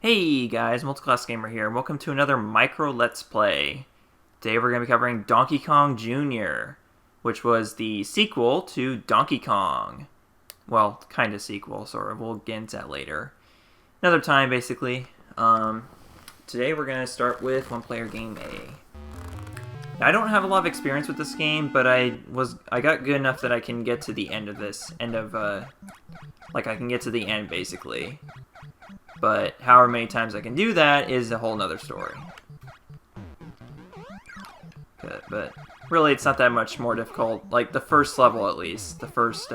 Hey guys, Multiclass Gamer here, and welcome to another Micro Let's Play. Today we're going to be covering Donkey Kong Jr., which was the sequel to Donkey Kong. Well, kind of sequel, sort of. We'll get into that later. Another time, basically. Today we're going to start with One Player Game A. Now, I don't have a lot of experience with this game, but I got good enough that I can get to the end of this. I can get to the end, basically. But however many times I can do that is a whole nother story. Good, but really it's not that much more difficult. Like the first level at least. The first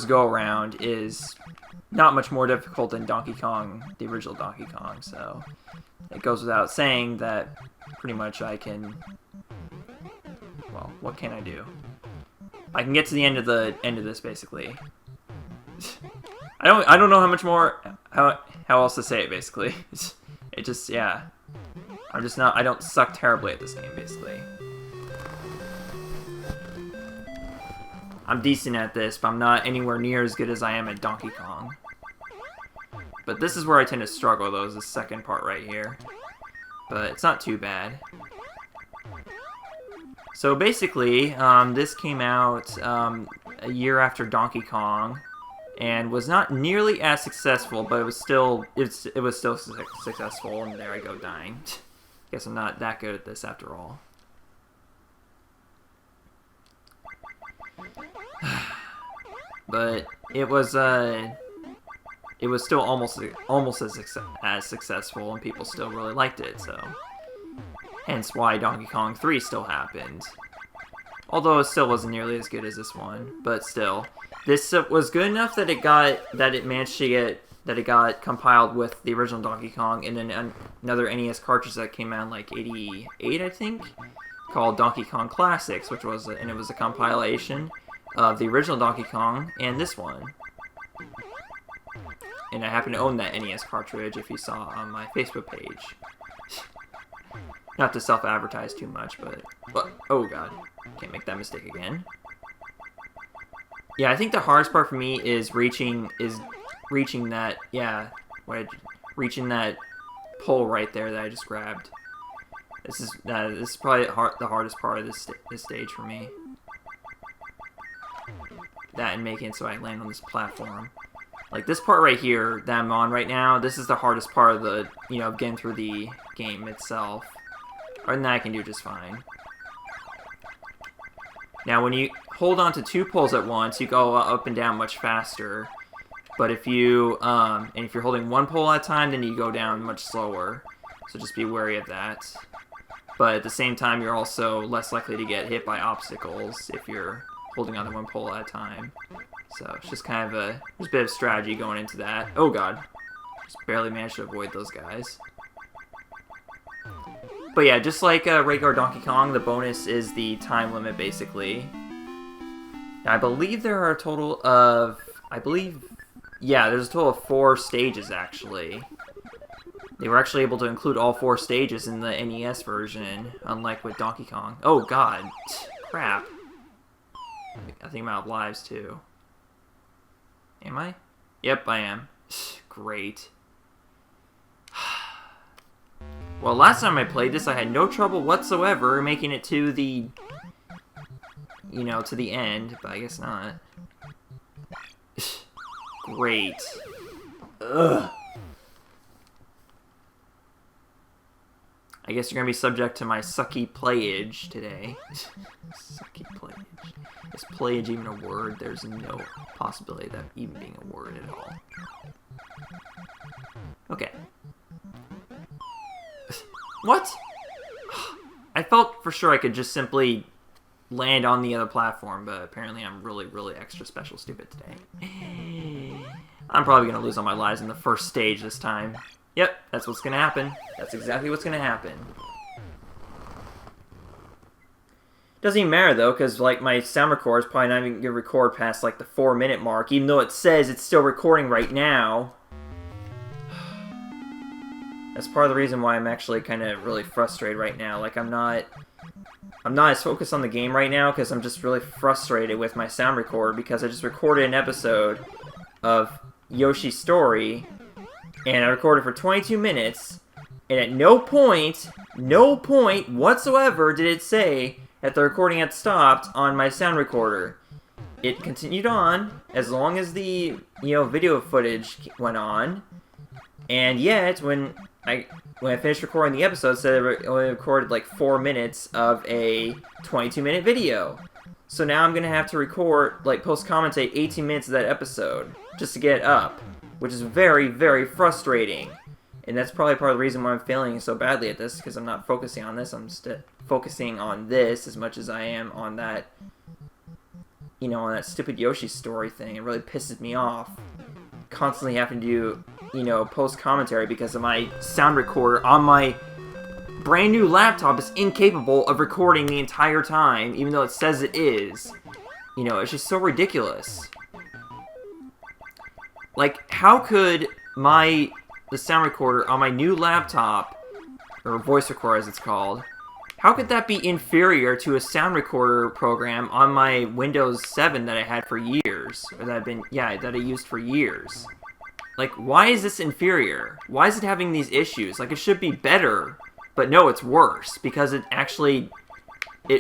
go around is not much more difficult than Donkey Kong, the original Donkey Kong, so it goes without saying that pretty much I can, well, what can I do? I can get to the end of this basically. I don't know how much more, how else to say it, basically. It just, yeah. I don't suck terribly at this game, basically. I'm decent at this, but I'm not anywhere near as good as I am at Donkey Kong. But this is where I tend to struggle, though, is the second part right here. But it's not too bad. So basically, this came out a year after Donkey Kong. And was not nearly as successful, but it was still successful. And there I go, dying. Guess I'm not that good at this after all. But it was still almost as successful, and people still really liked it. So, hence why Donkey Kong 3 still happened. Although it still wasn't nearly as good as this one, but still. This was good enough that it got compiled with the original Donkey Kong and then another NES cartridge that came out in like '88, I think, called Donkey Kong Classics, it was a compilation of the original Donkey Kong and this one. And I happen to own that NES cartridge if you saw on my Facebook page. Not to self-advertise too much, but oh god, can't make that mistake again. Yeah, I think the hardest part for me is reaching that, reaching that pole right there that I just grabbed. This is probably the hardest part of this stage for me. That and making it so I land on this platform. Like this part right here that I'm on right now, this is the hardest part of the, getting through the game itself. Other than that, I can do just fine. Now, when you hold on to two poles at once, you go up and down much faster. But if you're holding one pole at a time, then you go down much slower. So just be wary of that. But at the same time, you're also less likely to get hit by obstacles if you're holding on to one pole at a time. So it's just kind of there's a bit of strategy going into that. Oh god, just barely managed to avoid those guys. But yeah, just like regular Donkey Kong, the bonus is the time limit, basically. Now, I believe there are a total of... there's a total of 4 stages, actually. They were actually able to include all 4 stages in the NES version, unlike with Donkey Kong. Oh, god. Crap. I think I'm out of lives, too. Am I? Yep, I am. Great. Well, last time I played this, I had no trouble whatsoever making it to the, to the end, but I guess not. Great. Ugh. I guess you're going to be subject to my sucky playage today. Sucky playage. Is playage even a word? There's no possibility of that even being a word at all. Okay. What? I felt for sure I could just simply land on the other platform, but apparently I'm really, really extra special stupid today. I'm probably going to lose all my lives in the first stage this time. Yep, that's what's going to happen. That's exactly what's going to happen. Doesn't even matter, though, because like my sound recorder is probably not even going to record past like the 4-minute mark, even though it says it's still recording right now. That's part of the reason why I'm actually kind of really frustrated right now. Like, I'm not as focused on the game right now because I'm just really frustrated with my sound recorder because I just recorded an episode of Yoshi's story And I recorded for 22 minutes, and at no point whatsoever did it say that the recording had stopped on my sound recorder. It continued on as long as the, video footage went on, and yet when I finished recording the episode, it said I only recorded like 4 minutes of a 22-minute video. So now I'm going to have to record, like, post-commentate 18 minutes of that episode just to get it up, which is very, very frustrating. And that's probably part of the reason why I'm failing so badly at this, because I'm not focusing on this. I'm focusing on this as much as I am on that, on that stupid Yoshi story thing. It really pisses me off. Constantly having to do, post-commentary because of my sound recorder on my brand new laptop is incapable of recording the entire time, even though it says it is. It's just so ridiculous. Like, how could the sound recorder on my new laptop, or voice recorder as it's called, how could that be inferior to a sound recorder program on my Windows 7 that I had for years? Or that I used for years? Like, why is this inferior? Why is it having these issues? Like, it should be better. But no, it's worse, because it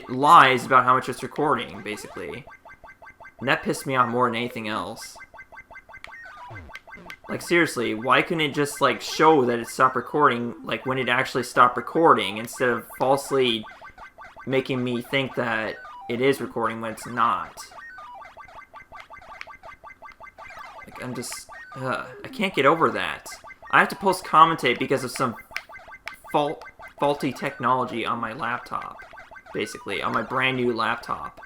lies about how much it's recording, basically. And that pissed me off more than anything else. Like, seriously, why couldn't it just, like, show that it stopped recording, like, when it actually stopped recording, instead of falsely making me think that it is recording when it's not? Like, I'm just, I can't get over that. I have to post-commentate because of some faulty technology on my laptop, basically, on my brand new laptop.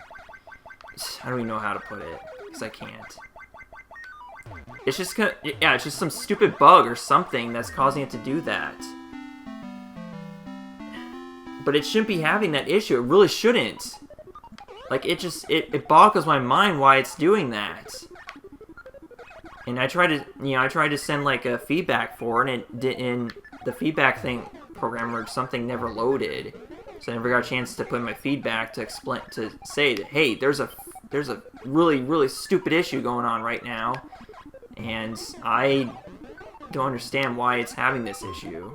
I don't even know how to put it, because I can't. It's just it's just some stupid bug or something that's causing it to do that. But it shouldn't be having that issue. It really shouldn't. Like, it boggles my mind why it's doing that. And I tried to send, like, a feedback for it, and it didn't, the feedback program or something never loaded. So I never got a chance to put in my feedback to say that, hey, there's a really, really stupid issue going on right now, and I don't understand why it's having this issue.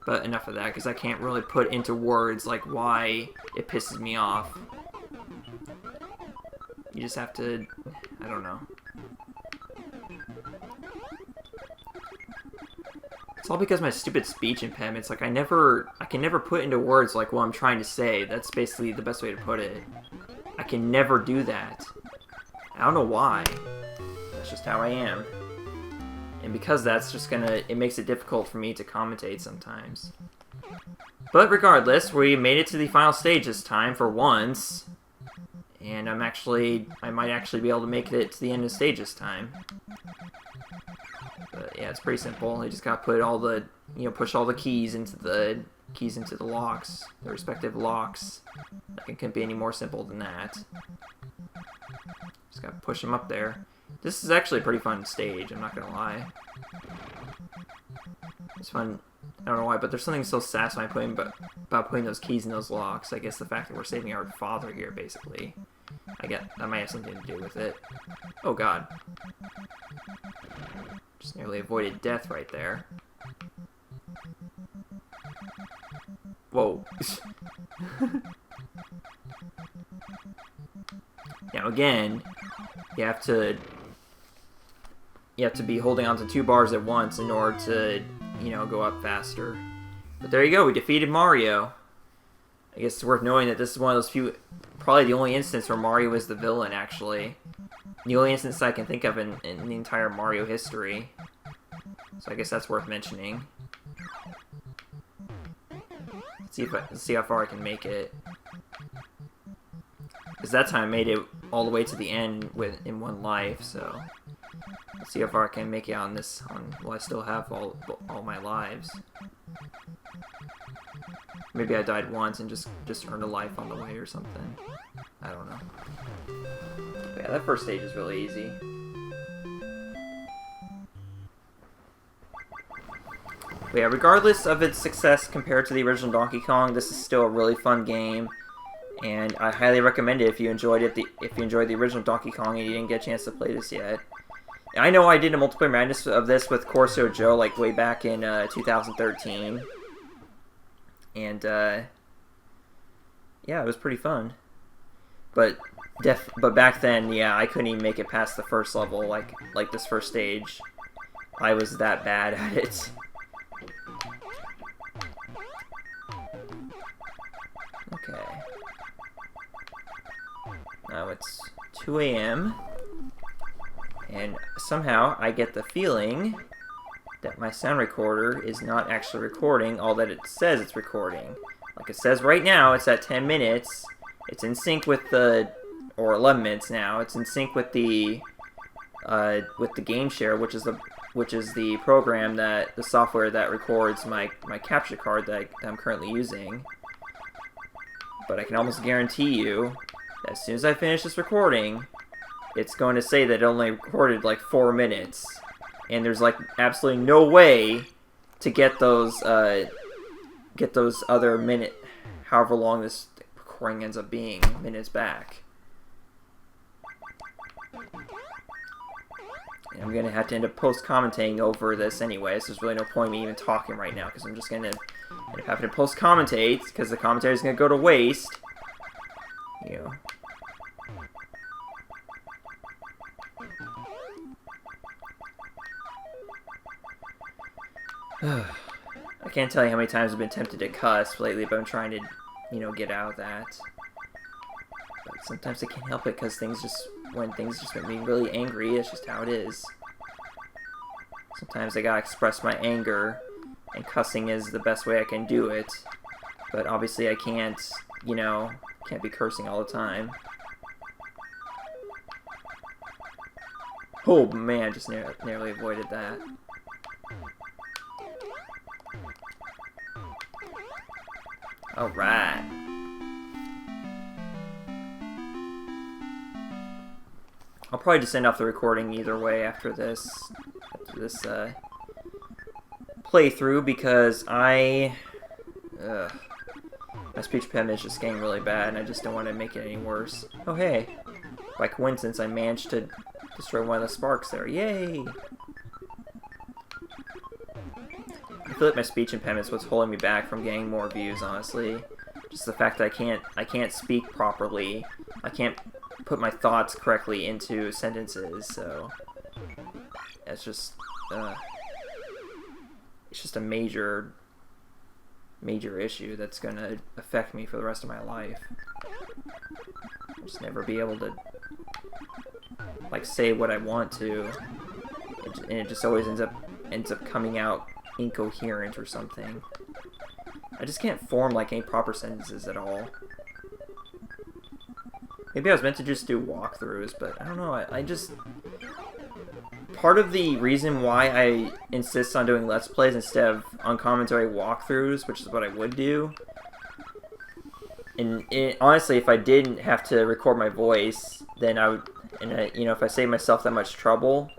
But enough of that, because I can't really put into words, like, why it pisses me off. You just have to, I don't know. It's all because of my stupid speech impediments. Like, I can never put into words, like, what I'm trying to say. That's basically the best way to put it. I can never do that. I don't know why. That's just how I am. And because that's just it makes it difficult for me to commentate sometimes. But regardless, we made it to the final stage this time for once. And I might actually be able to make it to the end of the stage this time. But yeah, it's pretty simple. You just gotta put all the, push all the keys into the locks, the respective locks. Nothing can be any more simple than that. Just gotta push them up there. This is actually a pretty fun stage, I'm not gonna lie. It's fun. I don't know why, but there's something so satisfying about putting those keys in those locks. I guess the fact that we're saving our father here, basically. That might have something to do with it. Oh god. Just nearly avoided death right there. Whoa. Now again, you have to be holding onto 2 bars at once in order to, go up faster. But there you go, we defeated Mario. I guess it's worth knowing that this is one of those few, probably the only instance where Mario was the villain, actually. The only instance I can think of in the entire Mario history. So I guess that's worth mentioning. Let's see how far I can make it. Because that time I made it all the way to the end in 1 life, so let's see how far I can make it on this. Well, I still have all my lives. Maybe I died once and just earned a life on the way or something. I don't know. But yeah, that first stage is really easy. But yeah, regardless of its success compared to the original Donkey Kong, this is still a really fun game, and I highly recommend it if you enjoyed it. If you enjoyed the original Donkey Kong and you didn't get a chance to play this yet. I know I did a multiplayer madness of this with Corso Joe, like, way back in 2013. And, yeah, it was pretty fun. But back then, yeah, I couldn't even make it past the first level, like this first stage. I was that bad at it. Okay. Now it's 2 a.m. And somehow I get the feeling that my sound recorder is not actually recording all that it says it's recording. Like it says right now, it's at 10 minutes. It's in sync with the, or 11 minutes now. It's in sync with the Game Share, which is the program that the software that records my capture card that I'm currently using. But I can almost guarantee you that as soon as I finish this recording, it's going to say that it only recorded like 4 minutes, and there's like absolutely no way to get those other minute, however long this recording ends up being, minutes back. And I'm gonna have to end up post-commentating over this anyway, so there's really no point in me even talking right now, because I'm just gonna end up having to post-commentate, because the commentary is gonna go to waste. You know. I can't tell you how many times I've been tempted to cuss lately, but I'm trying to, you know, get out of that. But sometimes I can't help it, because when things just make me really angry, it's just how it is. Sometimes I gotta express my anger, and cussing is the best way I can do it. But obviously I can't, you know, can't be cursing all the time. Oh man, just nearly avoided that. Alright. I'll probably just end off the recording either way after this playthrough, because my speech impediment is just getting really bad, and I just don't want to make it any worse. Oh hey, by coincidence I managed to destroy one of the sparks there. Yay! I feel like my speech impediment is what's holding me back from getting more views, honestly. Just the fact that I can't speak properly. I can't put my thoughts correctly into sentences, so it's just a major issue that's gonna affect me for the rest of my life. I'll just never be able to like say what I want to, and it just always ends up coming out incoherent or something. I just can't form like any proper sentences at all. Maybe I was meant to just do walkthroughs, but I don't know. I just... Part of the reason why I insist on doing Let's Plays instead of uncommentary walkthroughs, which is what I would do, and honestly, if I didn't have to record my voice, then I would, you know, if I save myself that much trouble,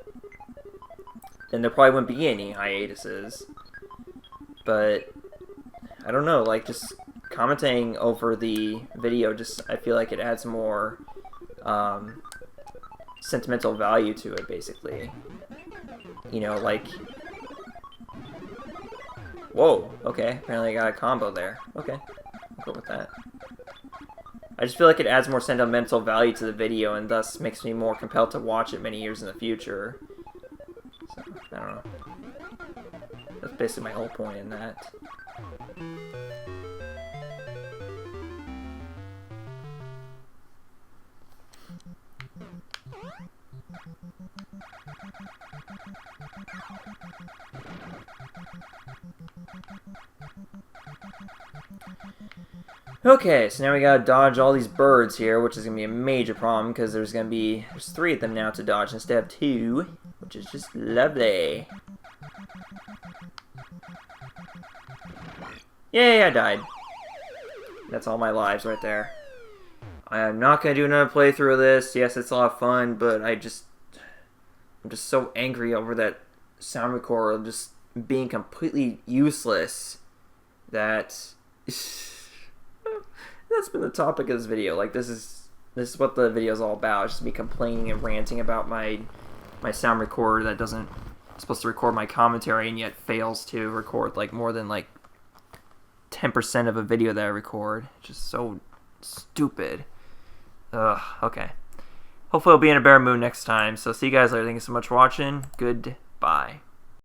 then there probably wouldn't be any hiatuses. But I don't know, like, just commenting over the video, just I feel like it adds more sentimental value to it, basically. You know, like, whoa, okay, apparently I got a combo there. Okay, I'll go with that. I just feel like it adds more sentimental value to the video, and thus makes me more compelled to watch it many years in the future. So, I don't know. That's basically my whole point in that. Okay, so now we gotta dodge all these birds here, which is gonna be a major problem because there's 3 of them now to dodge instead of 2, which is just lovely. Yay, I died. That's all my lives right there. I am not gonna do another playthrough of this. Yes, it's a lot of fun, but I'm just so angry over that sound recorder just being completely useless that that's been the topic of this video. Like, this is what the video is all about. It's just me complaining and ranting about my my sound recorder that doesn't supposed to record my commentary and yet fails to record like more than like 10% of a video that I record. Just so stupid. Ugh, okay. Hopefully I'll be in a better mood next time. So see you guys later. Thank you so much for watching. Goodbye.